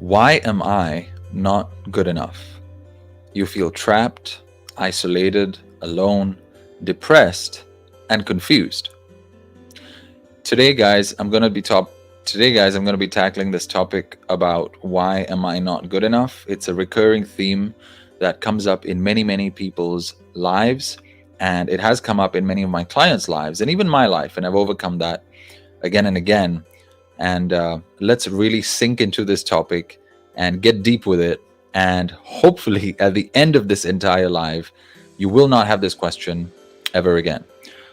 Why am I not good enough? You feel trapped, isolated, alone, depressed, and confused. Today, guys, I'm going to be top Today, guys, I'm going to be tackling this topic about why am I not good enough? It's a recurring theme that comes up in many, many people's lives, and it has come up in many of my clients' lives and even my life, and I've overcome that again and again. And let's really sink into this topic and get deep with it. And hopefully, at the end of this entire live, you will not have this question ever again.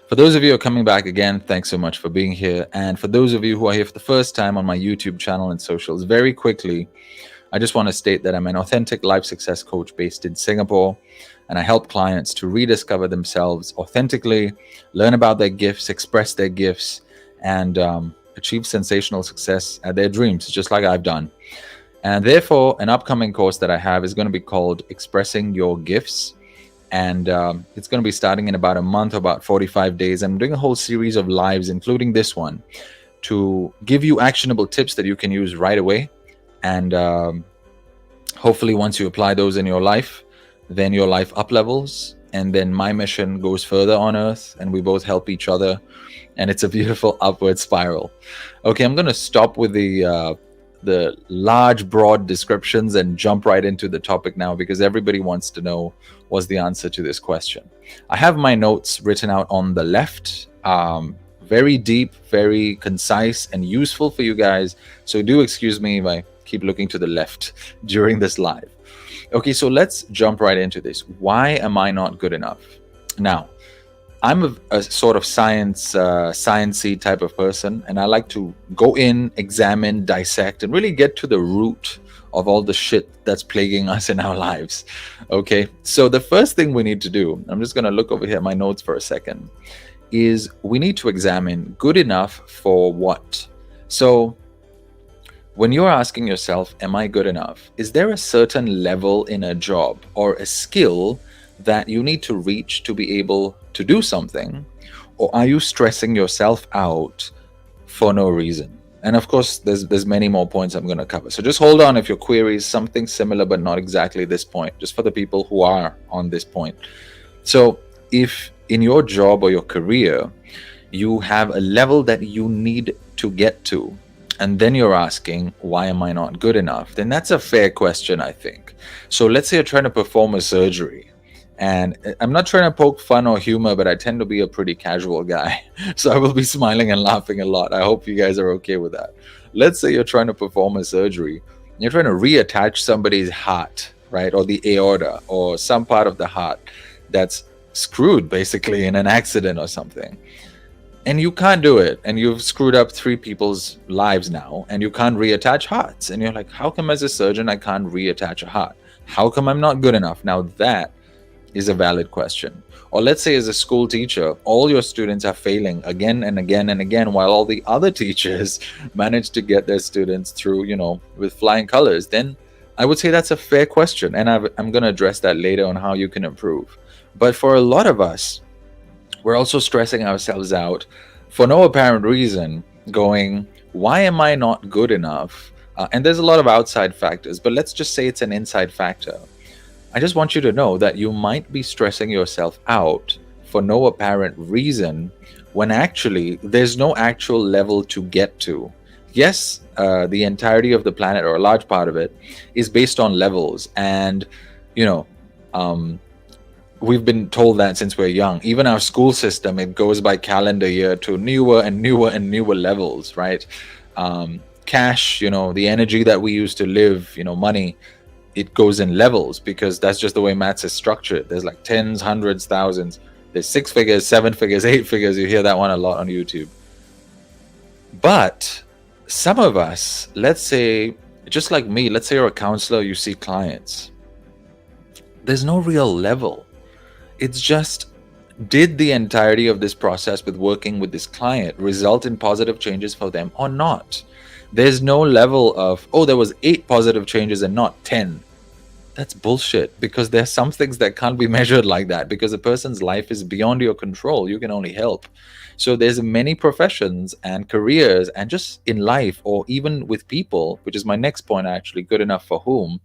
For those of you who are coming back again, thanks so much for being here. And for those of you who are here for the first time on my YouTube channel and socials, very quickly, I just want to state that I'm an authentic life success coach based in Singapore, and I help clients to rediscover themselves authentically, learn about their gifts, express their gifts, and achieve sensational success at their dreams, just like I've done. And therefore, an upcoming course that I have is going to be called Expressing Your Gifts. And it's going to be starting in about a month, about 45 days. I'm doing a whole series of lives, including this one, to give you actionable tips that you can use right away. And hopefully once you apply those in your life, then your life up levels. And then my mission goes further on earth, and we both help each other. And it's a beautiful upward spiral. Okay, I'm going to stop with the large, broad descriptions and jump right into the topic now, because everybody wants to know what's the answer to this question. I have my notes written out on the left, very deep, very concise, and useful for you guys. So do excuse me if I keep looking to the left during this live. Okay, so let's jump right into this. Why am I not good enough? Now, I'm a sort of sciencey type of person, and I like to go in, examine, dissect, and really get to the root of all the shit that's plaguing us in our lives. Okay, so the first thing we need to do, I'm just going to look over here at my notes for a second, is we need to examine good enough for what? So when you're asking yourself, am I good enough? Is there a certain level in a job or a skill that you need to reach to be able to do something? Or are you stressing yourself out for no reason? And of course, there's many more points I'm going to cover. So just hold on if your query is something similar, but not exactly this point, just for the people who are on this point. So if in your job or your career, you have a level that you need to get to, and then you're asking, why am I not good enough? Then that's a fair question, I think. So let's say you're trying to perform a surgery. And I'm not trying to poke fun or humor, but I tend to be a pretty casual guy. So I will be smiling and laughing a lot. I hope you guys are okay with that. Let's say you're trying to perform a surgery. You're trying to reattach somebody's heart, right? Or the aorta or some part of the heart that's screwed basically in an accident or something. And you can't do it. And you've screwed up 3 people's lives now. And you can't reattach hearts. And you're like, how come as a surgeon I can't reattach a heart? How come I'm not good enough? Now that is a valid question. Or let's say as a school teacher, all your students are failing again and again and again, while all the other teachers manage to get their students through, with flying colors. Then I would say that's a fair question. And I'm going to address that later on how you can improve. But for a lot of us, we're also stressing ourselves out for no apparent reason, going, why am I not good enough? And there's a lot of outside factors, but let's just say it's an inside factor. I just want you to know that you might be stressing yourself out for no apparent reason when actually there's no actual level to get to. Yes, the entirety of the planet, or a large part of it, is based on levels. And, we've been told that since we're young. Even our school system, it goes by calendar year to newer and newer and newer levels, right? Cash, the energy that we use to live, money, it goes in levels, because that's just the way maths is structured. There's like tens, hundreds, thousands. There's 6 figures, 7 figures, 8 figures. You hear that one a lot on YouTube. But some of us, let's say, just like me, let's say you're a counselor, you see clients. There's no real level. It's just, did the entirety of this process with working with this client result in positive changes for them or not? There's no level of, there was 8 positive changes and not 10. That's bullshit, because there's some things that can't be measured like that, because a person's life is beyond your control. You can only help. So there's many professions and careers, and just in life, or even with people, which is my next point actually, good enough for whom,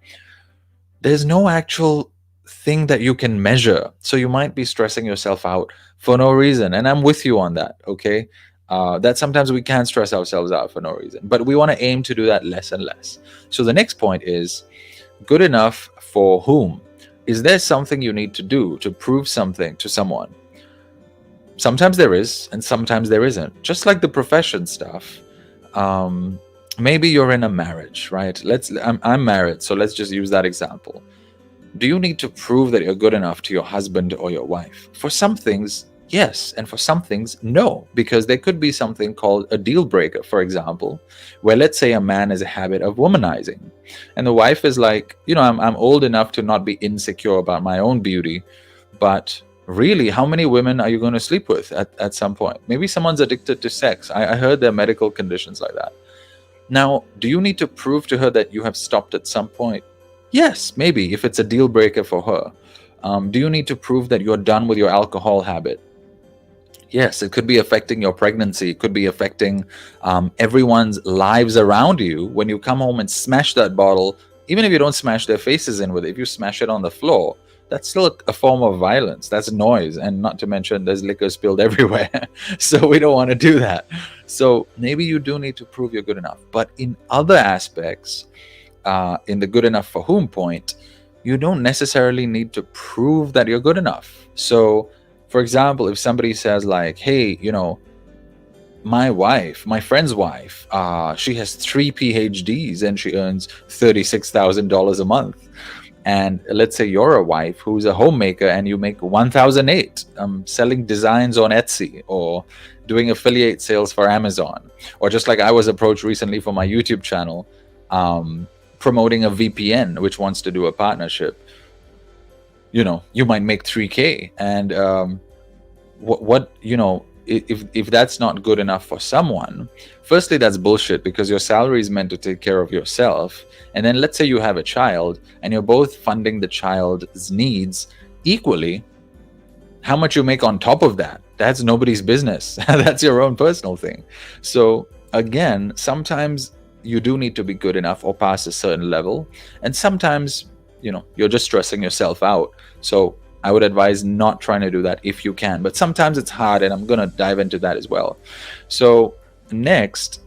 there's no actual thing that you can measure. So you might be stressing yourself out for no reason. And I'm with you on that, okay? That sometimes we can stress ourselves out for no reason, but we want to aim to do that less and less. So the next point is good enough for whom? Is there something you need to do to prove something to someone? Sometimes there is, and sometimes there isn't. Just like the profession stuff. Maybe you're in a marriage, right? I'm married, so let's just use that example. Do you need to prove that you're good enough to your husband or your wife? For some things, yes, and for some things, no, because there could be something called a deal breaker, for example, where let's say a man has a habit of womanizing, and the wife is like, I'm old enough to not be insecure about my own beauty, but really, how many women are you going to sleep with at some point? Maybe someone's addicted to sex. I heard there are medical conditions like that. Now, do you need to prove to her that you have stopped at some point? Yes, maybe, if it's a deal breaker for her. Do you need to prove that you're done with your alcohol habit? Yes, it could be affecting your pregnancy. It could be affecting everyone's lives around you. When you come home and smash that bottle, even if you don't smash their faces in with it, if you smash it on the floor, that's still a form of violence. That's noise. And not to mention there's liquor spilled everywhere. So we don't want to do that. So maybe you do need to prove you're good enough. But in other aspects, in the good enough for whom point, you don't necessarily need to prove that you're good enough. So, for example, if somebody says like, hey, my friend's wife, she has 3 PhDs and she earns $36,000 a month. And let's say you're a wife who's a homemaker and you make 1,008 selling designs on Etsy or doing affiliate sales for Amazon. Or just like I was approached recently for my YouTube channel, promoting a VPN which wants to do a partnership. You might make 3K. And if that's not good enough for someone, firstly, that's bullshit, because your salary is meant to take care of yourself. And then let's say you have a child and you're both funding the child's needs equally. How much you make on top of that, that's nobody's business. That's your own personal thing. So again, sometimes you do need to be good enough or pass a certain level. And sometimes, you're just stressing yourself out. So I would advise not trying to do that if you can. But sometimes it's hard, and I'm going to dive into that as well. So next,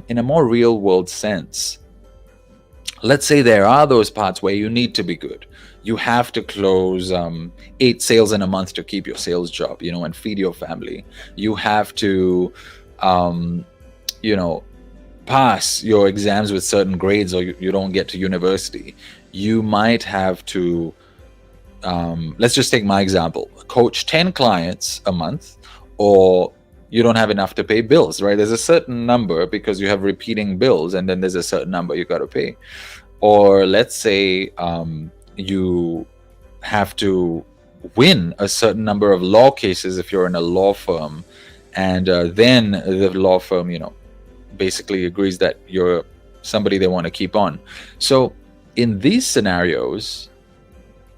in a more real world sense, let's say there are those parts where you need to be good. You have to close 8 sales in a month to keep your sales job, and feed your family. You have to, pass your exams with certain grades, or you don't get to university. You might have to, let's just take my example, coach 10 clients a month, or you don't have enough to pay bills, right? There's a certain number because you have repeating bills, and then there's a certain number you got to pay. Or let's say you have to win a certain number of law cases if you're in a law firm, and then the law firm, basically agrees that you're somebody they want to keep on. So in these scenarios,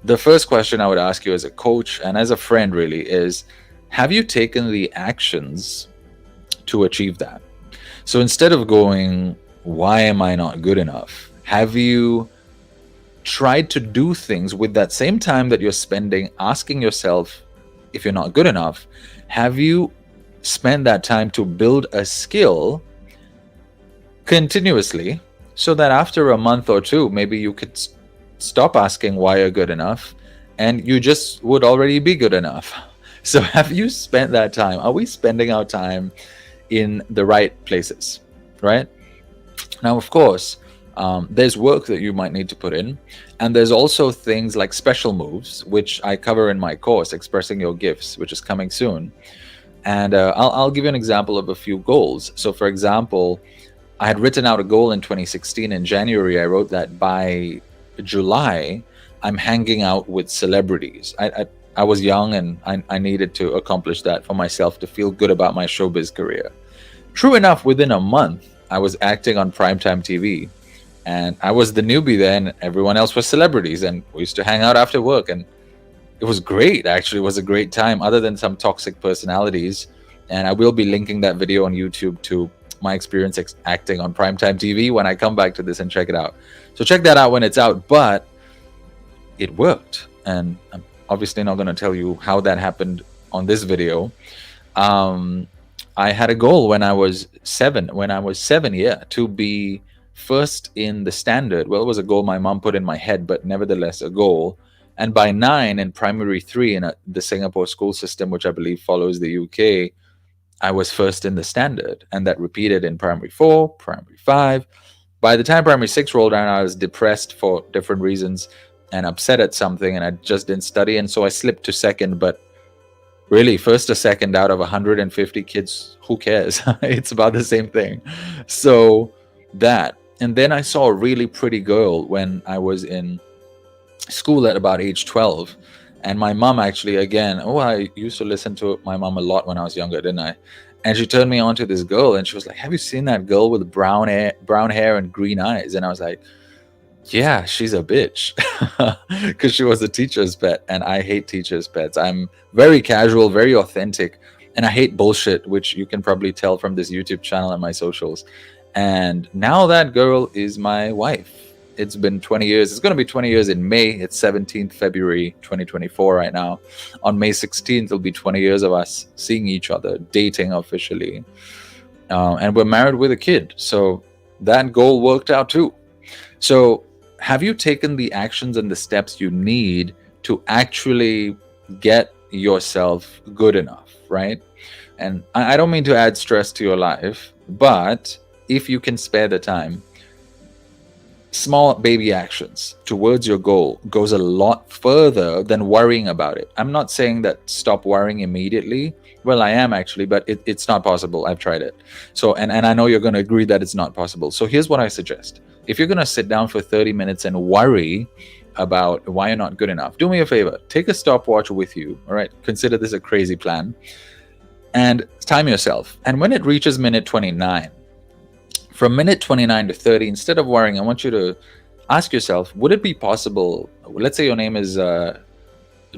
the first question I would ask you as a coach and as a friend really is, have you taken the actions to achieve that? So instead of going, why am I not good enough? Have you tried to do things with that same time that you're spending asking yourself if you're not good enough? Have you spent that time to build a skill continuously, so that after a month or two, maybe you could stop asking why you're good enough, and you just would already be good enough? So have you spent that time? Are we spending our time in the right places, right? Now, of course, there's work that you might need to put in, and there's also things like special moves, which I cover in my course, Expressing Your Gifts, which is coming soon. And I'll give you an example of a few goals. So for example, I had written out a goal in 2016. In January, I wrote that by July, I'm hanging out with celebrities. I was young, and I needed to accomplish that for myself to feel good about my showbiz career. True enough, within a month, I was acting on primetime TV. And I was the newbie there, and everyone else was celebrities, and we used to hang out after work, and it was great. Actually, it was a great time, other than some toxic personalities. And I will be linking that video on YouTube to my experience acting on primetime TV when I come back to this, and check it out. So check that out when it's out. But it worked, and I'm obviously not going to tell you how that happened on this video. I had a goal when I was seven, to be first in the standard. Well, it was a goal my mom put in my head, but nevertheless a goal. And by 9 in primary 3 in the Singapore school system, which I believe follows the UK, I was first in the standard. And that repeated in primary 4, primary 5. By the time primary 6 rolled around, I was depressed for different reasons and upset at something, and I just didn't study. And so I slipped to second, but really, first or second out of 150 kids, who cares? It's about the same thing. So that. And then I saw a really pretty girl when I was in school at about age 12. And my mom actually, again, I used to listen to my mom a lot when I was younger, didn't I? And she turned me on to this girl, and she was like, have you seen that girl with brown hair and green eyes? And I was like, yeah, she's a bitch. Because she was a teacher's pet, and I hate teacher's pets. I'm very casual, very authentic, and I hate bullshit, which you can probably tell from this YouTube channel and my socials. And now that girl is my wife. It's been 20 years. It's going to be 20 years in May. It's 17th February 2024 right now. On May 16th, it'll be 20 years of us seeing each other, dating officially. And we're married with a kid. So that goal worked out too. So have you taken the actions and the steps you need to actually get yourself good enough, right? And I don't mean to add stress to your life, but if you can spare the time, small baby actions towards your goal goes a lot further than worrying about it. I'm not saying that stop worrying immediately. Well, I am actually, but it's not possible. I've tried it. So, and I know you're going to agree that it's not possible. So here's what I suggest. If you're going to sit down for 30 minutes and worry about why you're not good enough, do me a favor. Take a stopwatch with you. All right. Consider this a crazy plan. And time yourself. And when it reaches minute 29, from minute 29 to 30, instead of worrying, I want you to ask yourself, would it be possible? Let's say your name is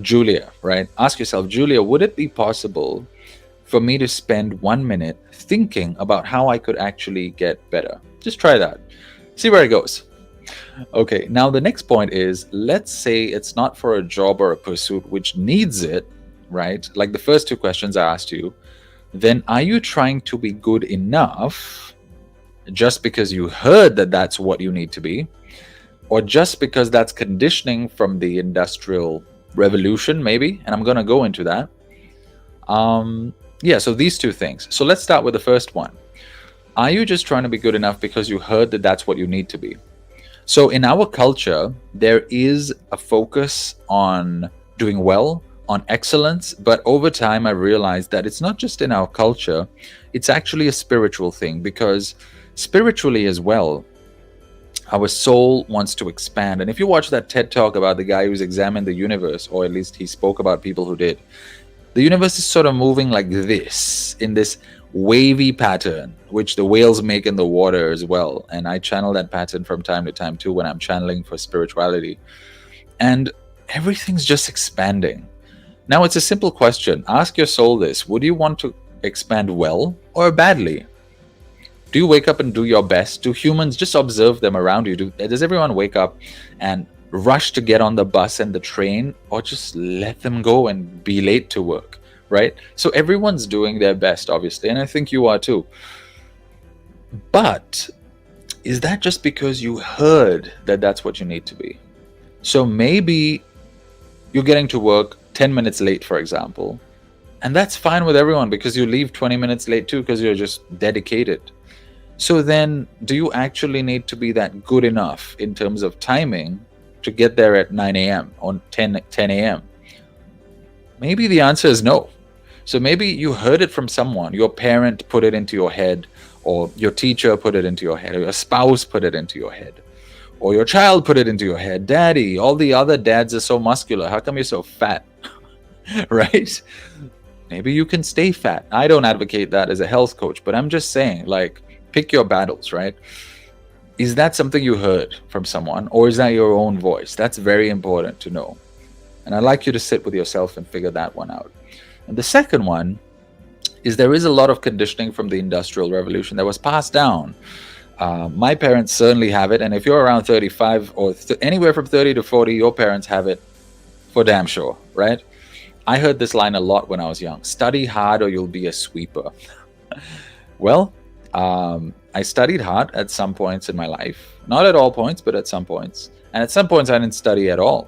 Julia, right? Ask yourself, Julia, would it be possible for me to spend 1 minute thinking about how I could actually get better? Just try that. See where it goes. Okay, now the next point is, let's say it's not for a job or a pursuit which needs it, right? Like the first two questions I asked you. Then are you trying to be good enough just because you heard that that's what you need to be, or just because that's conditioning from the Industrial Revolution, maybe? And I'm going to go into that. Yeah, so these two things. So let's start with the first one. Are you just trying to be good enough because you heard that that's what you need to be? So in our culture, there is a focus on doing well, on excellence, but over time I realized that it's not just in our culture, it's actually a spiritual thing, because spiritually as well, our soul wants to expand. And if you watch that TED talk about the guy who's examined the universe, or at least he spoke about people who did, the universe is sort of moving like this, in this wavy pattern, which the whales make in the water as well. And I channel that pattern from time to time too when I'm channeling for spirituality. And everything's just expanding. Now it's a simple question. Ask your soul this: would you want to expand well or badly? Do you wake up and do your best? Do humans, just observe them around you, does everyone wake up and rush to get on the bus and the train, or just let them go and be late to work, right? So everyone's doing their best, obviously, and I think you are too. But is that just because you heard that that's what you need to be? So maybe you're getting to work 10 minutes late, for example, and that's fine with everyone because you leave 20 minutes late too because you're just dedicated. So then, do you actually need to be that good enough in terms of timing to get there at 9 a.m. or 10 a.m.? Maybe the answer is no. So maybe you heard it from someone. Your parent put it into your head, or your teacher put it into your head, or your spouse put it into your head, or your child put it into your head. Daddy, all the other dads are so muscular. How come you're so fat? Right? Maybe you can stay fat. I don't advocate that as a health coach, but I'm just saying, like, pick your battles, right? Is that something you heard from someone, or is that your own voice? That's very important to know. And I'd like you to sit with yourself and figure that one out. And the second one is there is a lot of conditioning from the Industrial Revolution that was passed down. My parents certainly have it, and if you're around 35 or anywhere from 30 to 40, your parents have it for damn sure, right? I heard this line a lot when I was young: study hard or you'll be a sweeper. Well, I studied hard at some points in my life. Not at all points, but at some points. And at some points, I didn't study at all.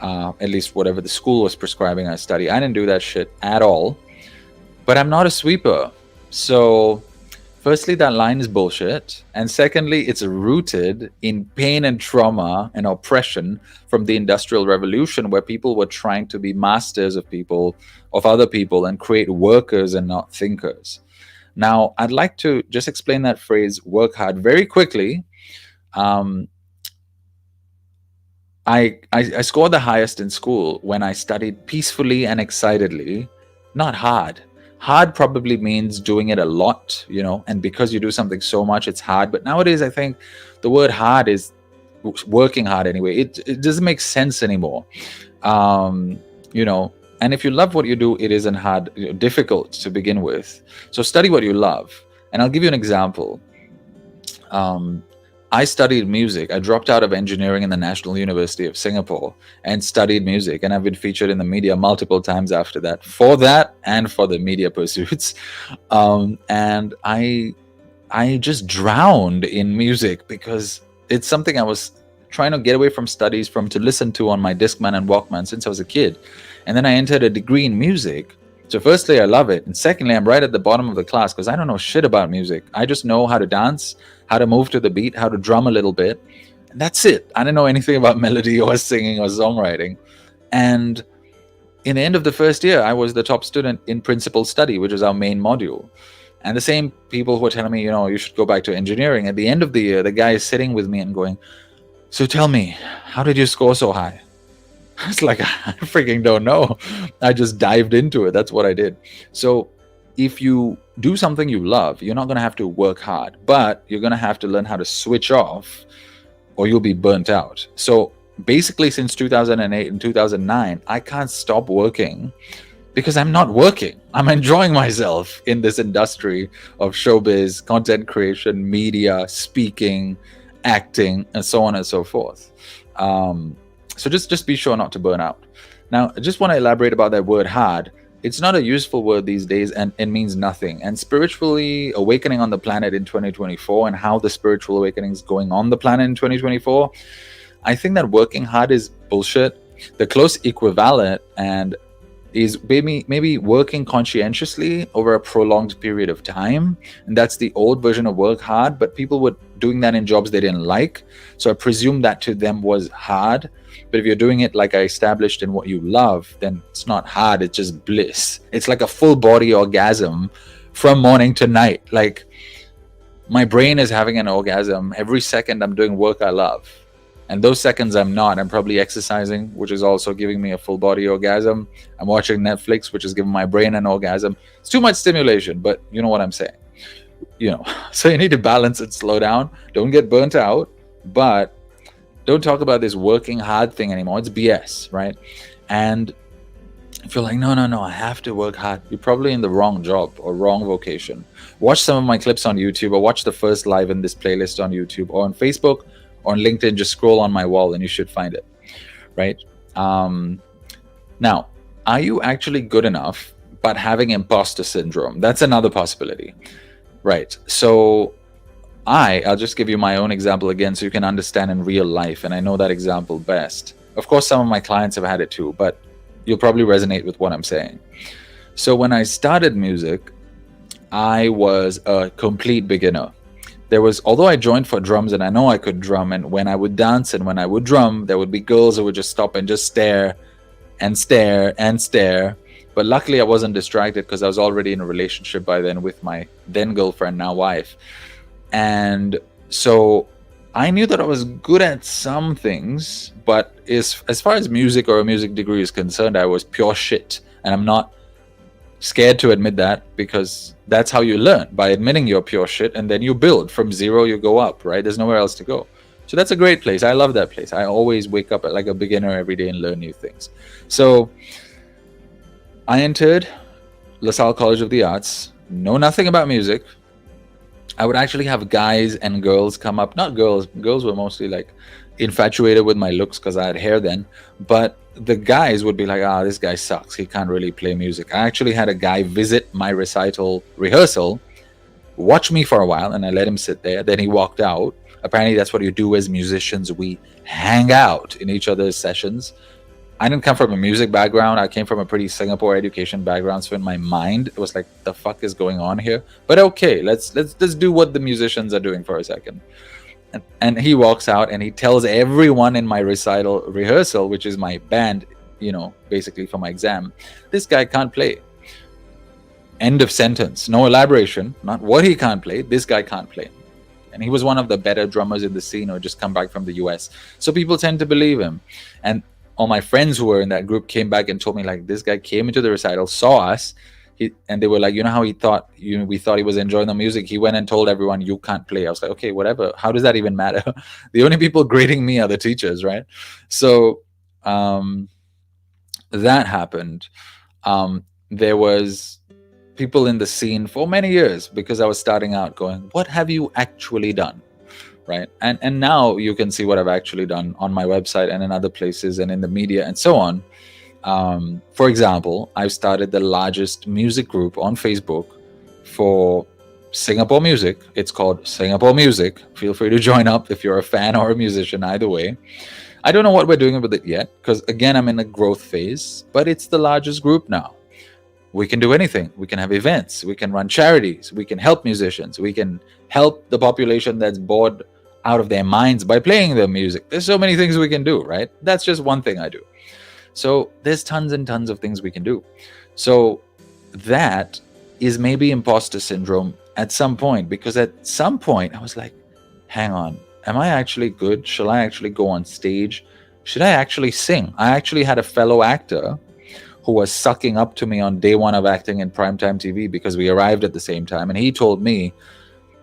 At least whatever the school was prescribing I study. I didn't do that shit at all. But I'm not a sweeper. So, firstly, that line is bullshit. And secondly, it's rooted in pain and trauma and oppression from the Industrial Revolution, where people were trying to be masters of people, of other people, and create workers and not thinkers. Now, I'd like to just explain that phrase, work hard, very quickly. I scored the highest in school when I studied peacefully and excitedly, not hard. Hard probably means doing it a lot, and because you do something so much, it's hard. But nowadays, I think the word hard is working hard anyway. It doesn't make sense anymore. And if you love what you do, it isn't hard, difficult to begin with. So study what you love. And I'll give you an example. I studied music. I dropped out of engineering in the National University of Singapore and studied music. And I've been featured in the media multiple times after that, for that and for the media pursuits. And I just drowned in music because it's something I was trying to get away from studies to listen to on my Discman and Walkman since I was a kid. And then I entered a degree in music. So firstly, I love it. And secondly, I'm right at the bottom of the class because I don't know shit about music. I just know how to dance, how to move to the beat, how to drum a little bit. And that's it. I don't know anything about melody or singing or songwriting. And in the end of the first year, I was the top student in principal study, which is our main module. And the same people who were telling me, you should go back to engineering. At the end of the year, the guy is sitting with me and going, so tell me, how did you score so high? It's like, I freaking don't know. I just dived into it. That's what I did. So if you do something you love, you're not going to have to work hard, but you're going to have to learn how to switch off or you'll be burnt out. So basically since 2008 and 2009, I can't stop working because I'm not working. I'm enjoying myself in this industry of showbiz, content creation, media, speaking, acting, and so on and so forth. So just be sure not to burn out. Now, I just want to elaborate about that word hard. It's not a useful word these days and it means nothing. And spiritually awakening on the planet in 2024 and how the spiritual awakening is going on the planet in 2024, I think that working hard is bullshit. The close equivalent and is maybe working conscientiously over a prolonged period of time. And that's the old version of work hard, but people were doing that in jobs they didn't like. So I presume that to them was hard. But if you're doing it like I established in what you love, then it's not hard, it's just bliss. It's like a full body orgasm from morning to night. Like my brain is having an orgasm every second I'm doing work I love. And those seconds I'm not. I'm probably exercising, which is also giving me a full body orgasm. I'm watching Netflix, which is giving my brain an orgasm. It's too much stimulation, but you know what I'm saying. So you need to balance and slow down. Don't get burnt out, but don't talk about this working hard thing anymore. It's BS, right? And if you're like, no, I have to work hard, you're probably in the wrong job or wrong vocation. Watch some of my clips on YouTube or watch the first live in this playlist on YouTube or on Facebook or on LinkedIn. Just scroll on my wall and you should find it, right? Now, are you actually good enough but having imposter syndrome? That's another possibility, right? So I'll just give you my own example again so you can understand in real life, and I know that example best. Of course, some of my clients have had it too, but you'll probably resonate with what I'm saying. So when I started music, I was a complete beginner. Although I joined for drums and I know I could drum, and when I would dance and when I would drum, there would be girls who would just stop and just stare and stare and stare. But luckily I wasn't distracted because I was already in a relationship by then with my then girlfriend, now wife. And so I knew that I was good at some things, but as far as music or a music degree is concerned, I was pure shit. And I'm not scared to admit that because That's how you learn, by admitting you're pure shit, and then you build from zero. You go up, right? There's nowhere else to go. So that's a great place. I love that place. I always wake up like a beginner every day and learn new things. So I entered LaSalle College of the Arts, know nothing about music. I would actually have guys and girls come up. Not girls. Girls were mostly like infatuated with my looks because I had hair then. But the guys would be like, this guy sucks. He can't really play music. I actually had a guy visit my recital rehearsal, watch me for a while, and I let him sit there. Then he walked out. Apparently, that's what you do as musicians. We hang out in each other's sessions. I didn't come from a music background. I came from a pretty Singapore education background. So in my mind, it was like, the fuck is going on here? But okay, let's do what the musicians are doing for a second. And he walks out and he tells everyone in my recital rehearsal, which is my band, basically for my exam, this guy can't play. End of sentence. No elaboration. Not what he can't play. This guy can't play. And he was one of the better drummers in the scene, or just come back from the US. So people tend to believe him. And all my friends who were in that group came back and told me, like, this guy came into the recital, saw us, and they were like, how he thought, we thought he was enjoying the music. He went and told everyone, you can't play. I was like, okay, whatever. How does that even matter? The only people grading me are the teachers, right? So that happened. There was people in the scene for many years, because I was starting out going, what have you actually done? Right. And now you can see what I've actually done on my website and in other places and in the media and so on. For example, I've started the largest music group on Facebook for Singapore music. It's called Singapore Music. Feel free to join up if you're a fan or a musician, either way. I don't know what we're doing with it yet, because again, I'm in a growth phase, but it's the largest group now. We can do anything. We can have events. We can run charities. We can help musicians. We can help the population that's bored out of their minds by playing their music. There's so many things we can do, right? That's just one thing I do. So there's tons and tons of things we can do. So that is maybe imposter syndrome at some point, because at some point I was like, hang on, am I actually good? Shall I actually go on stage? Should I actually sing? I actually had a fellow actor who was sucking up to me on day one of acting in primetime TV, because we arrived at the same time. And he told me,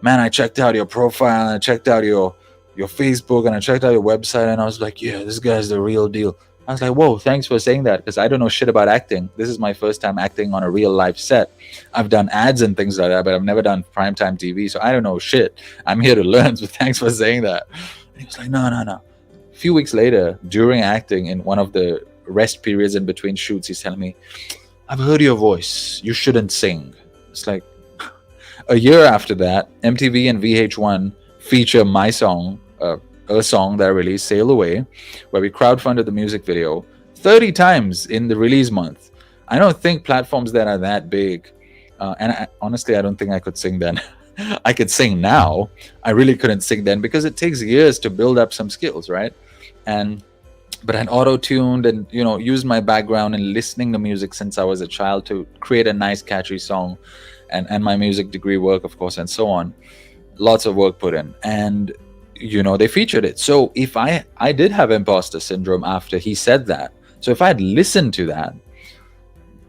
man, I checked out your profile, and I checked out your Facebook, and I checked out your website. And I was like, yeah, this guy's the real deal. I was like, whoa, thanks for saying that, because I don't know shit about acting. This is my first time acting on a real live set. I've done ads and things like that, but I've never done primetime TV. So I don't know shit. I'm here to learn. So thanks for saying that. And he was like, no. A few weeks later, during acting, in one of the rest periods in between shoots, he's telling me, I've heard your voice. You shouldn't sing. It's like, a year after that, MTV and VH1 feature my song, a song that I released, Sail Away, where we crowdfunded the music video 30 times in the release month. I don't think platforms that are that big, and honestly, I don't think I could sing then. I could sing now. I really couldn't sing then, because it takes years to build up some skills, right? But I auto-tuned and, used my background in listening to music since I was a child to create a nice, catchy song, and my music degree work, of course, and so on. Lots of work put in. And, they featured it. So if I did have imposter syndrome after he said that, so if I had listened to that,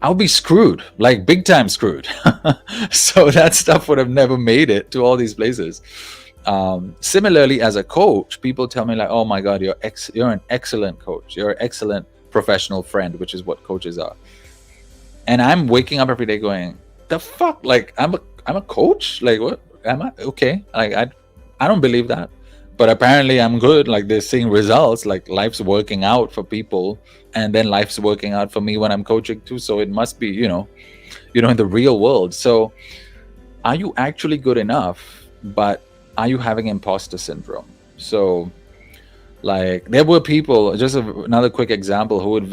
I'll be screwed, like big time screwed. So that stuff would have never made it to all these places. Similarly, as a coach, people tell me like, oh my God, you're an excellent coach. You're an excellent professional friend, which is what coaches are. And I'm waking up every day going, the fuck? Like, I'm a coach? Like, what? Am I? Okay. Like, I don't believe that. But apparently I'm good. Like, they're seeing results. Like, life's working out for people. And then life's working out for me when I'm coaching too. So it must be, in the real world. So are you actually good enough? But are you having imposter syndrome? So, like, there were people, just another quick example, who would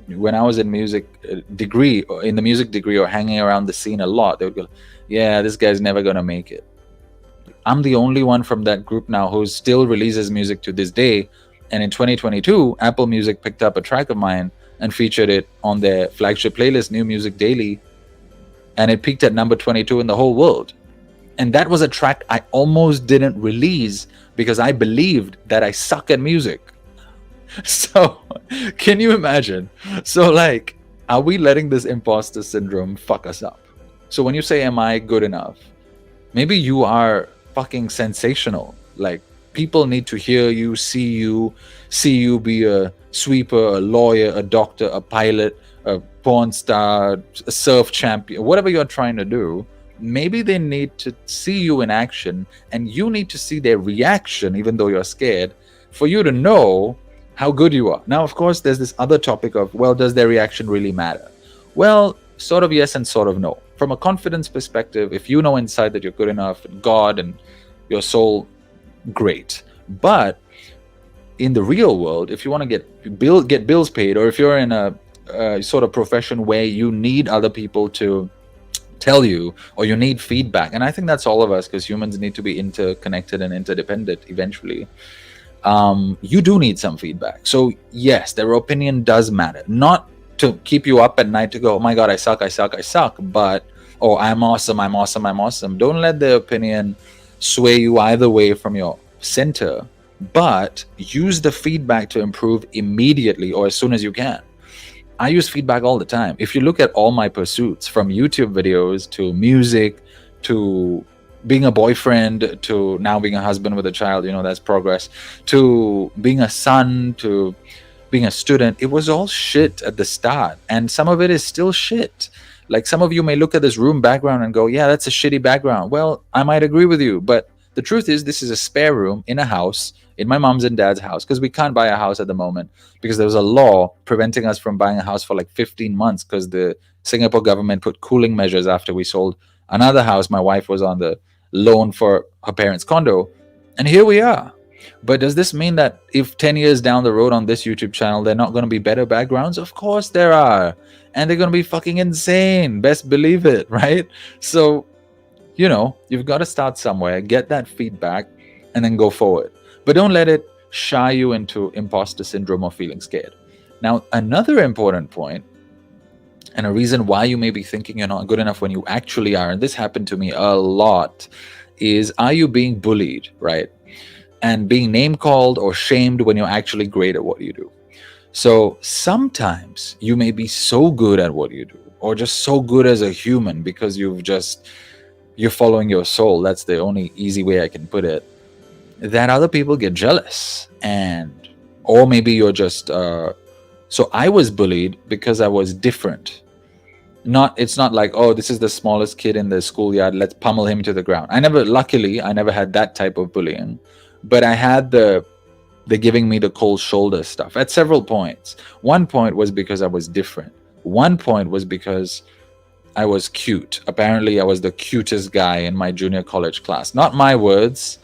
when I was in music degree, or in the music degree, or hanging around the scene a lot, they would go, yeah, this guy's never going to make it. I'm the only one from that group now who still releases music to this day. And in 2022, Apple Music picked up a track of mine and featured it on their flagship playlist, New Music Daily. And it peaked at number 22 in the whole world. And that was a track I almost didn't release because I believed that I suck at music. So, can you imagine? So, like, are we letting this imposter syndrome fuck us up? So when you say, am I good enough? Maybe you are fucking sensational. Like, people need to hear you, see you be a sweeper, a lawyer, a doctor, a pilot, a porn star, a surf champion, whatever you're trying to do. Maybe they need to see you in action, and you need to see their reaction, even though you're scared, for you to know how good you are. Now, of course, there's this other topic of, well, does their reaction really matter? Well, sort of yes and sort of no. From a confidence perspective, if you know inside that you're good enough, and God and your soul, great. But in the real world, if you want to get bills paid, or if you're in a sort of profession where you need other people to tell you, or you need feedback, and I think that's all of us, because humans need to be interconnected and interdependent eventually. You do need some feedback. So yes, their opinion does matter. Not to keep you up at night to go, oh my God, I suck, but, oh, I'm awesome. Don't let their opinion sway you either way from your center, but use the feedback to improve immediately or as soon as you can. I use feedback all the time. If you look at all my pursuits, from YouTube videos to music to being a boyfriend to now being a husband with a child, that's progress, to being a son, to being a student, it was all shit at the start, and some of it is still shit. Like, some of you may look at this room background and go, yeah, that's a shitty background. Well, I might agree with you, but the truth is, this is a spare room in a house, in my mom's and dad's house, because we can't buy a house at the moment, because there was a law preventing us from buying a house for like 15 months, because the Singapore government put cooling measures after we sold another house. My wife was on the loan for her parents' condo, and here we are. But does this mean that if 10 years down the road on this YouTube channel, they're not going to be better backgrounds? Of course there are. And they're going to be fucking insane. Best believe it, right? So, you've got to start somewhere, get that feedback, and then go forward. But don't let it shy you into imposter syndrome or feeling scared. Now, another important point, and a reason why you may be thinking you're not good enough when you actually are, and this happened to me a lot, is, are you being bullied, right? And being name called or shamed when you're actually great at what you do. So sometimes you may be so good at what you do, or just so good as a human, because you're following your soul. That's the only easy way I can put it, that other people get jealous. Or maybe you're just so I was bullied because I was different. It's not like, oh, this is the smallest kid in the schoolyard, let's pummel him to the ground. Luckily I never had that type of bullying, but I had the giving me the cold shoulder stuff at several points. One point was because I was different. One point was because I was cute. Apparently I was the cutest guy in my junior college class. Not my words.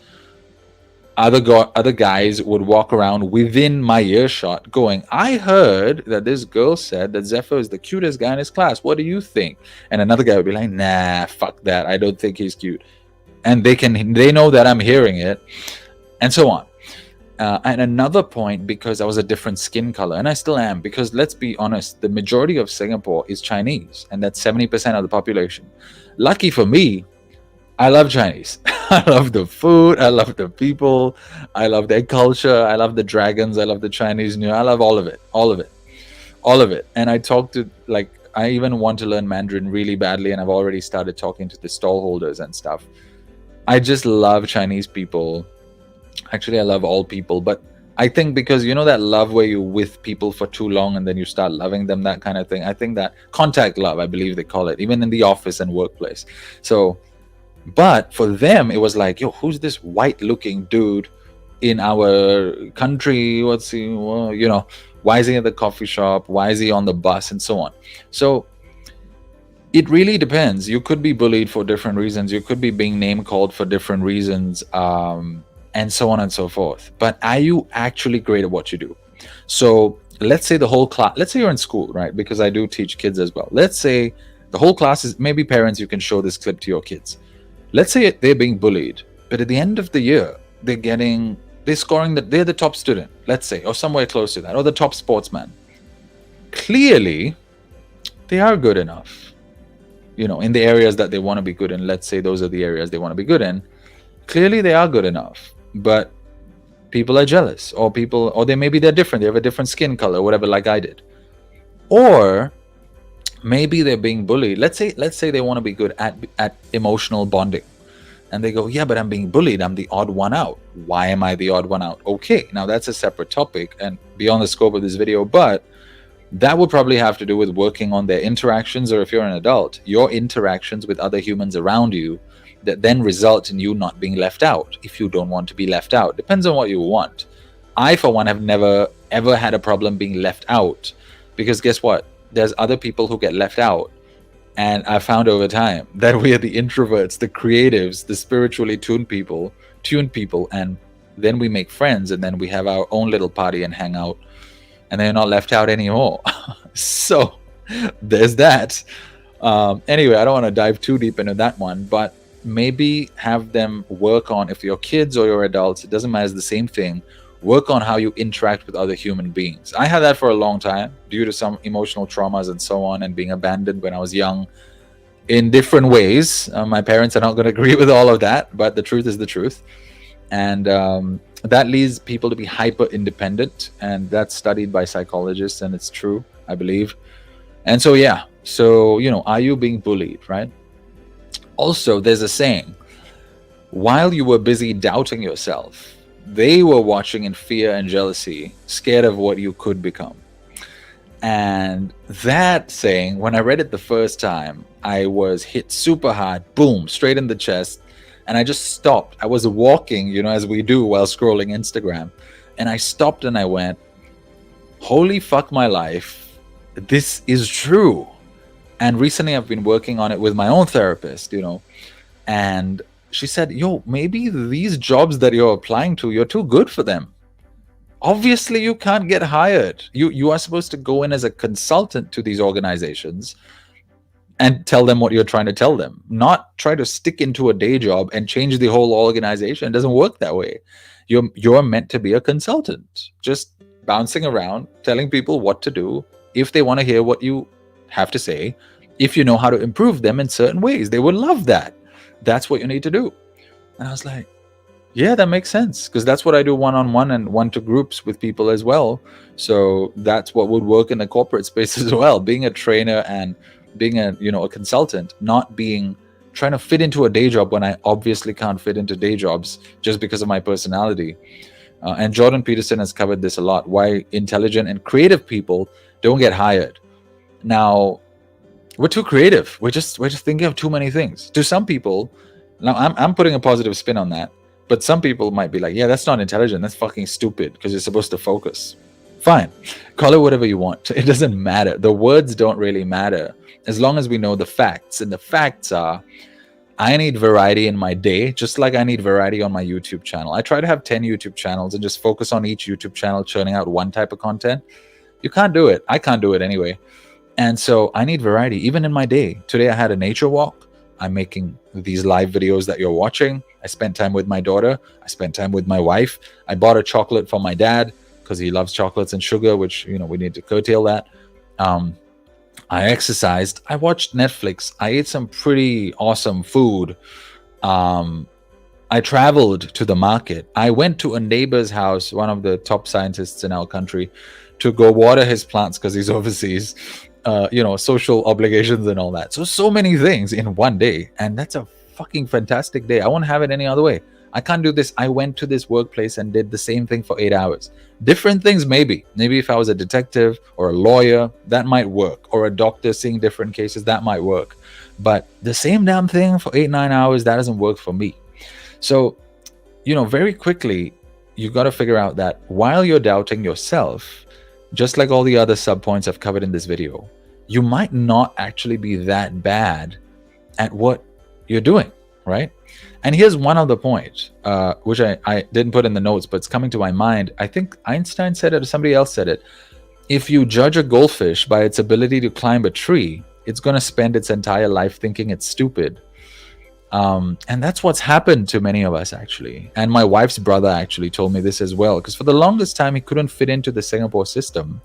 Other guys would walk around within my earshot going, I heard that this girl said that Zephyr is the cutest guy in his class. What do you think? And another guy would be like, nah, fuck that. I don't think he's cute. And they know that I'm hearing it, and so on. And another point, because I was a different skin color, and I still am, because let's be honest, the majority of Singapore is Chinese, and that's 70% of the population. Lucky for me, I love Chinese. I love the food, I love the people, I love their culture, I love the dragons, I love the Chinese New Year, I love all of it. And I even want to learn Mandarin really badly, and I've already started talking to the stall holders and stuff. I just love Chinese people. Actually, I love all people, but I think because that love where you're with people for too long and then you start loving them, that kind of thing. I think that contact love, I believe they call it, even in the office and workplace. So, but for them, it was like, yo, who's this white looking dude in our country? What's he, why is he at the coffee shop? Why is he on the bus? And so on. So it really depends. You could be bullied for different reasons. You could be being name called for different reasons. And so on and so forth. But are you actually great at what you do? So let's say the whole class, let's say you're in school, right? Because I do teach kids as well. Let's say the whole class is, maybe parents, you can show this clip to your kids. Let's say they're being bullied, but at the end of the year, they're the top student, let's say, or somewhere close to that, or the top sportsman. Clearly, they are good enough, in the areas that they want to be good in. Let's say those are the areas they want to be good in. Clearly, they are good enough. But people are jealous, or they're different. They have a different skin color, whatever, like I did. Or maybe they're being bullied. Let's say they want to be good at emotional bonding, and they go, yeah, but I'm being bullied, I'm the odd one out. Why am I the odd one out? Okay, now that's a separate topic and beyond the scope of this video, but that would probably have to do with working on their interactions, or if you're an adult, your interactions with other humans around you, that then result in you not being left out. If you don't want to be left out, depends on what you want. I, for one, have never ever had a problem being left out, because guess what? There's other people who get left out. And I found over time that we are the introverts, the creatives, the spiritually tuned people, and then we make friends, and then we have our own little party and hang out, and they're not left out anymore. So there's that. Anyway, I don't want to dive too deep into that one, but maybe have them work on, if you're kids or you're adults, it doesn't matter, it's the same thing. Work on how you interact with other human beings. I had that for a long time due to some emotional traumas and so on, and being abandoned when I was young in different ways. My parents are not going to agree with all of that, but the truth is the truth. And that leads people to be hyper independent, and that's studied by psychologists, and it's true, I believe. And so, yeah, so, are you being bullied, right? Also, there's a saying, while you were busy doubting yourself, they were watching in fear and jealousy, scared of what you could become. And that saying, when I read it the first time, I was hit super hard, boom, straight in the chest. And I just stopped. I was walking, as we do while scrolling Instagram. And I stopped and I went, holy fuck my life, this is true. And recently I've been working on it with my own therapist, and she said, yo, maybe these jobs that you're applying to, you're too good for them. Obviously, you can't get hired. You are supposed to go in as a consultant to these organizations and tell them what you're trying to tell them, not try to stick into a day job and change the whole organization. It doesn't work that way. You're meant to be a consultant, just bouncing around, telling people what to do. If they want to hear what you have to say, if you know how to improve them in certain ways, they would love that. That's what you need to do. And I was like, yeah, that makes sense, because that's what I do one-on-one and one-to groups with people as well. So that's what would work in the corporate space as well. Being a trainer and being a consultant, not trying to fit into a day job when I obviously can't fit into day jobs just because of my personality. And Jordan Peterson has covered this a lot, why intelligent and creative people don't get hired. Now, we're too creative. We're just thinking of too many things. To some people, now I'm putting a positive spin on that, but some people might be like, yeah, that's not intelligent. That's fucking stupid, because you're supposed to focus. Fine. Call it whatever you want. It doesn't matter. The words don't really matter as long as we know the facts. And the facts are, I need variety in my day, just like I need variety on my YouTube channel. I try to have 10 YouTube channels and just focus on each YouTube channel churning out one type of content. You can't do it. I can't do it anyway. And so I need variety even in my day. Today I had a nature walk. I'm making these live videos that you're watching. I spent time with my daughter. I spent time with my wife. I bought a chocolate for my dad because he loves chocolates and sugar, which, we need to curtail that. I exercised. I watched Netflix. I ate some pretty awesome food. I traveled to the market. I went to a neighbor's house, one of the top scientists in our country, to go water his plants because he's overseas. Social obligations and all that. So many things in one day. And that's a fucking fantastic day. I won't have it any other way. I can't do this. I went to this workplace and did the same thing for 8 hours. Different things, maybe. Maybe if I was a detective or a lawyer, that might work. Or a doctor seeing different cases, that might work. But the same damn thing for 8-9 hours, that doesn't work for me. So, very quickly, you got to figure out that while you're doubting yourself, just like all the other subpoints I've covered in this video, you might not actually be that bad at what you're doing, right? And here's one other point, which I didn't put in the notes, but it's coming to my mind. I think Einstein said it or somebody else said it. If you judge a goldfish by its ability to climb a tree, it's going to spend its entire life thinking it's stupid. And that's what's happened to many of us, actually. And my wife's brother actually told me this as well, because for the longest time, he couldn't fit into the Singapore system.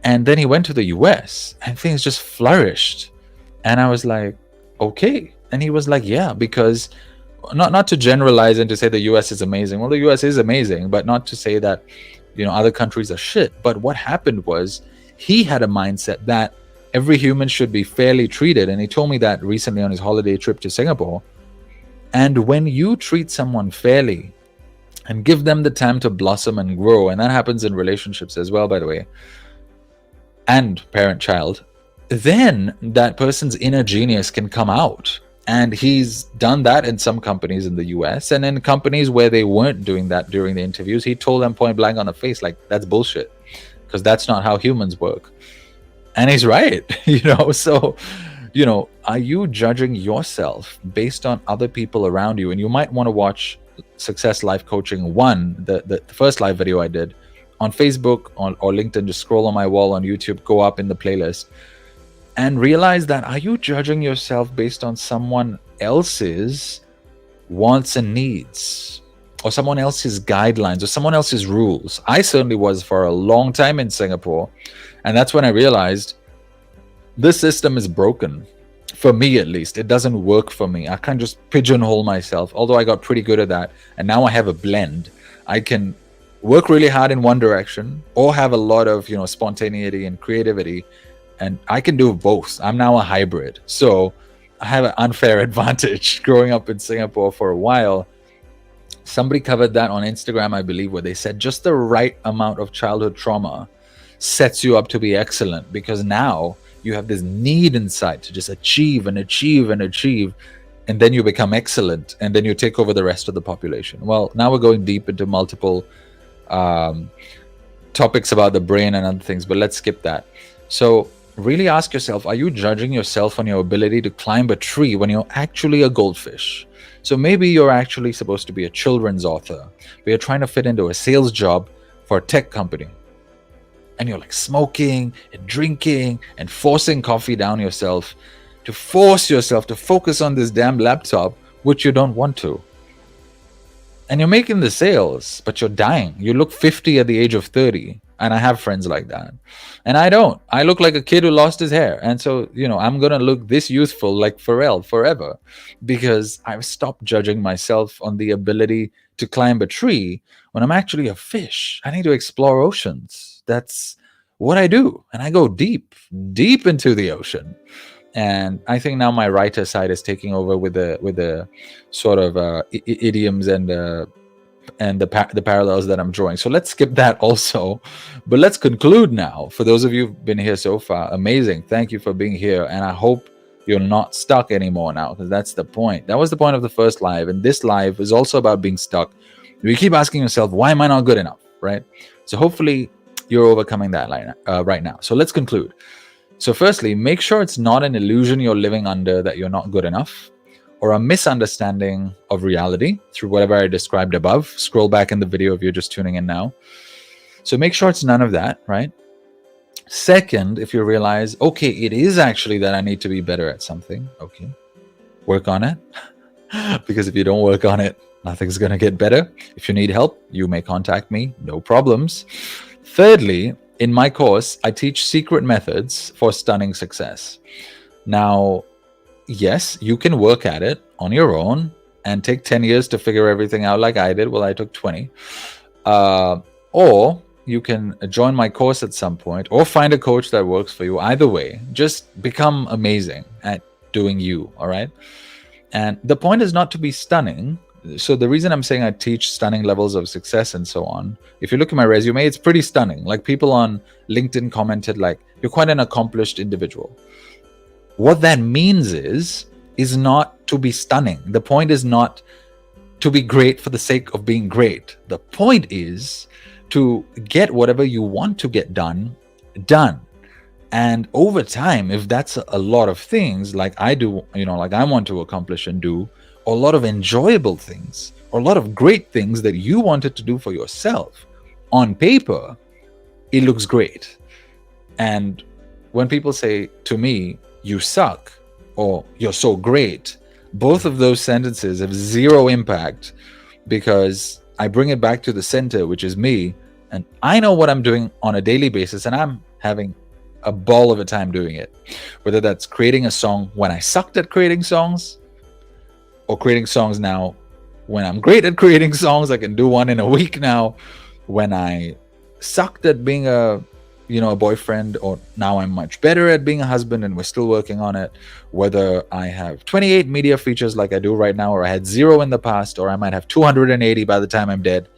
And then he went to the US and things just flourished. And I was like, okay. And he was like, yeah, because not to generalize and to say the US is amazing. Well, the US is amazing, but not to say that, other countries are shit. But what happened was he had a mindset that Every human should be fairly treated. And he told me that recently on his holiday trip to Singapore. And when you treat someone fairly and give them the time to blossom and grow, and that happens in relationships as well, by the way, and parent-child, then that person's inner genius can come out. And he's done that in some companies in the US, and in companies where they weren't doing that during the interviews, he told them point blank on the face, like, that's bullshit, because that's not how humans work. And he's right. So are you judging yourself based on other people around you? And you might want to watch Success Life Coaching 1, the first live video I did on Facebook or LinkedIn. Just scroll on my wall on YouTube, go up in the playlist, and realize that, are you judging yourself based on someone else's wants and needs, or someone else's guidelines, or someone else's rules? I certainly was for a long time in Singapore, and that's when I realized this system is broken. For me, at least, it doesn't work for me. I can't just pigeonhole myself, although I got pretty good at that. And now I have a blend. I can work really hard in one direction, or have a lot of, spontaneity and creativity. And I can do both. I'm now a hybrid. So I have an unfair advantage growing up in Singapore for a while. Somebody covered that on Instagram, I believe, where they said just the right amount of childhood trauma sets you up to be excellent, because now you have this need inside to just achieve and achieve and achieve, and then you become excellent, and then you take over the rest of the population. Well, now we're going deep into multiple topics about the brain and other things, but let's skip that. So really ask yourself, are you judging yourself on your ability to climb a tree when you're actually a goldfish? So maybe you're actually supposed to be a children's author, but you're trying to fit into a sales job for a tech company. And you're like smoking and drinking and forcing coffee down yourself to force yourself to focus on this damn laptop, which you don't want to. And you're making the sales, but you're dying. You look 50 at the age of 30. And I have friends like that. And I don't. I look like a kid who lost his hair. And so, I'm going to look this youthful like Pharrell forever, because I've stopped judging myself on the ability to climb a tree when I'm actually a fish. I need to explore oceans. That's what I do. And I go deep into the ocean. And I think now my writer side is taking over with the sort of idioms and the parallels that I'm drawing. So let's skip that also. But let's conclude now. For those of you who've been here so far, amazing. Thank you for being here. And I hope you're not stuck anymore now, because that's the point. That was the point of the first live. And this live is also about being stuck. You keep asking yourself, why am I not good enough? Right? So hopefully you're overcoming that right now. So let's conclude. So firstly, make sure it's not an illusion you're living under that you're not good enough, or a misunderstanding of reality through whatever I described above. Scroll back in the video if you're just tuning in now. So make sure it's none of that, right? Second, if you realize, okay, it is actually that I need to be better at something, okay, work on it. Because if you don't work on it, nothing's going to get better. If you need help, you may contact me, no problems. Thirdly, in my course, I teach secret methods for stunning success. Now, yes, you can work at it on your own and take 10 years to figure everything out like I did. Well, I took 20. Or you can join my course at some point, or find a coach that works for you. Either way, just become amazing at doing you, all right? And the point is not to be stunning. So the reason I'm saying I teach stunning levels of success and so on, if you look at my resume, it's pretty stunning. Like, people on LinkedIn commented, like, you're quite an accomplished individual. What that means is not to be stunning. The point is not to be great for the sake of being great. The point is to get whatever you want to get done. And over time, if that's a lot of things like I do, like I want to accomplish and do, or a lot of enjoyable things, or a lot of great things that you wanted to do for yourself, on paper, it looks great. And when people say to me, you suck, or you're so great, both of those sentences have zero impact, because I bring it back to the center, which is me, and I know what I'm doing on a daily basis, and I'm having a ball of a time doing it. Whether that's creating a song when I sucked at creating songs, or creating songs now when I'm great at creating songs. I can do one in a week now. When I sucked at being a a boyfriend, or now I'm much better at being a husband and we're still working on it, whether I have 28 media features like I do right now, or I had 0 in the past, or I might have 280 by the time I'm dead,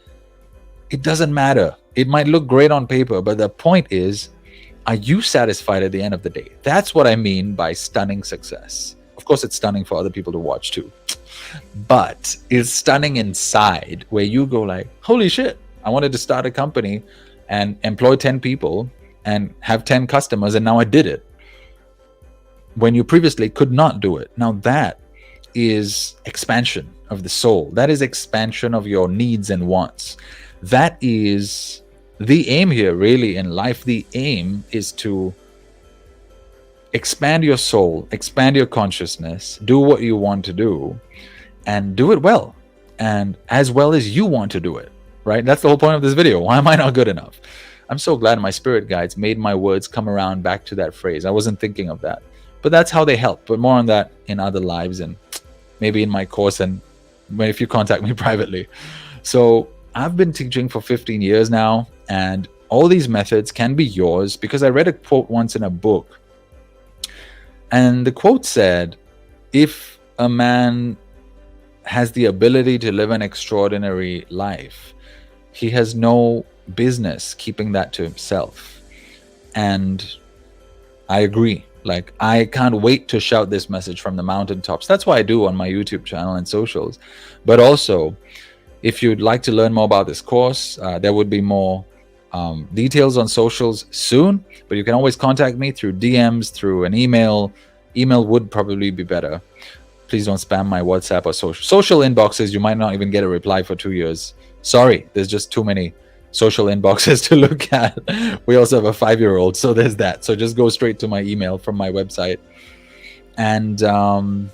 it doesn't matter. It might look great on paper, but the point is, are you satisfied at the end of the day? That's what I mean by stunning success. Of course, it's stunning for other people to watch too, but it's stunning inside, where you go like, holy shit, I wanted to start a company and employ 10 people and have 10 customers, and now I did it, when you previously could not do it. Now that is expansion of the soul. That is expansion of your needs and wants. That is the aim here, really, in life. The aim is to expand your soul, expand your consciousness, do what you want to do, and do it well, and as well as you want to do it, right? That's the whole point of this video. Why am I not good enough? I'm so glad my spirit guides made my words come around back to that phrase. I wasn't thinking of that, but that's how they help. But more on that in other lives, and maybe in my course, and if you contact me privately. So I've been teaching for 15 years now, and all these methods can be yours, because I read a quote once in a book, and the quote said, if a man has the ability to live an extraordinary life, he has no business keeping that to himself. And I agree. Like, I can't wait to shout this message from the mountaintops. That's why I do on my YouTube channel and socials. But also, if you'd like to learn more about this course, there would be more details on socials soon, but you can always contact me through DMs, through an email. Email would probably be better. Please don't spam my WhatsApp or social inboxes. You might not even get a reply for 2 years. Sorry, there's just too many social inboxes to look at. We also have a 5-year-old, so there's that. So just go straight to my email from my website. And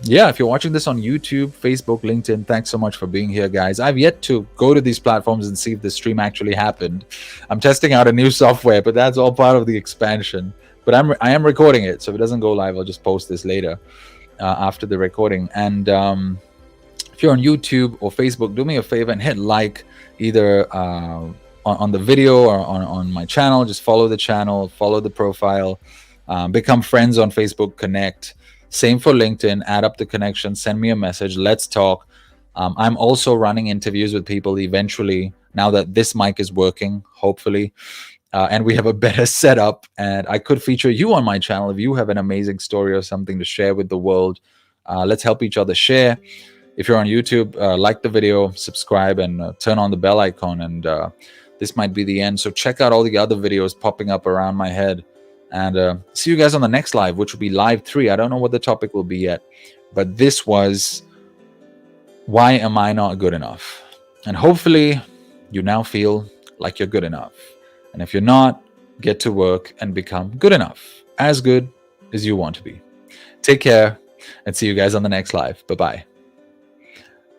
yeah, if you're watching this on YouTube, Facebook, LinkedIn, thanks so much for being here, guys. I've yet to go to these platforms and see if the stream actually happened. I'm testing out a new software, but that's all part of the expansion. But I am recording it, so if it doesn't go live, I'll just post this later after the recording. And if you're on YouTube or Facebook, do me a favor and hit like, either on the video or on my channel. Just follow the channel, follow the profile, become friends on Facebook, connect. Same for LinkedIn. Add up the connection, send me a message, let's talk. I'm also running interviews with people eventually, now that this mic is working, hopefully, and we have a better setup, and I could feature you on my channel if you have an amazing story or something to share with the world. Let's help each other share. If you're on YouTube, like the video, subscribe, and turn on the bell icon. And this might be the end, so check out all the other videos popping up around my head. And see you guys on the next live, which will be live 3. I don't know what the topic will be yet, but this was, why am I not good enough? And hopefully you now feel like you're good enough. And if you're not, get to work and become good enough, as good as you want to be. Take care, and see you guys on the next live. Bye-bye.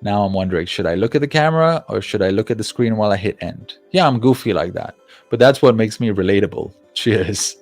Now I'm wondering, should I look at the camera or should I look at the screen while I hit end? Yeah, I'm goofy like that, but that's what makes me relatable. Cheers.